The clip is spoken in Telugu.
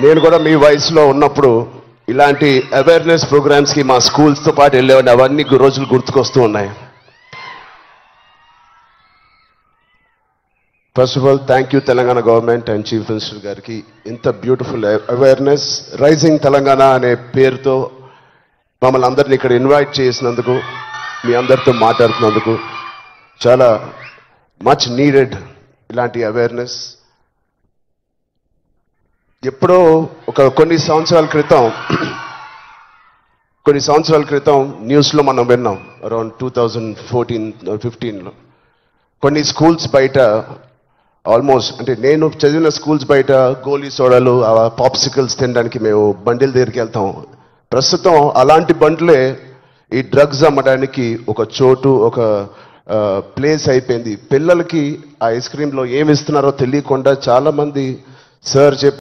నేను కూడా మీ వయసులో ఉన్నప్పుడు ఇలాంటి అవేర్నెస్ ప్రోగ్రామ్స్కి మా స్కూల్స్తో పాటు వెళ్ళేవాడిని. అవన్నీ రోజులు గుర్తుకొస్తూ ఉన్నాయి. First of all thank you Telangana government and chief minister గారికి ఇంత బ్యూటిఫుల్ అవేర్నెస్ రైజింగ్ తెలంగాణ అనే పేరుతో మమ్మల్ని అందరినీ ఇక్కడ ఇన్వైట్ చేసినందుకు, మీ అందరితో మాట్లాడుతున్నందుకు చాలా మచ్ నీడెడ్ ఇలాంటి అవేర్నెస్. ఎప్పుడో కొన్ని సంవత్సరాల క్రితం న్యూస్లో మనం విన్నాం. అరౌండ్ 2014-15లో కొన్ని స్కూల్స్ బయట ఆల్మోస్ట్, అంటే నేను చదివిన స్కూల్స్ బయట గోలీ సోడాలు, పాప్సికల్స్ తినడానికి మేము బండిల దగ్గరికి వెళ్తాం. ప్రస్తుతం అలాంటి బండ్లే ఈ డ్రగ్స్ అమ్మడానికి ఒక చోటు, ఒక ప్లేస్ అయిపోయింది. పిల్లలకి ఆ ఐస్ క్రీమ్లో ఏమి ఇస్తున్నారో తెలియకుండా చాలామంది సార్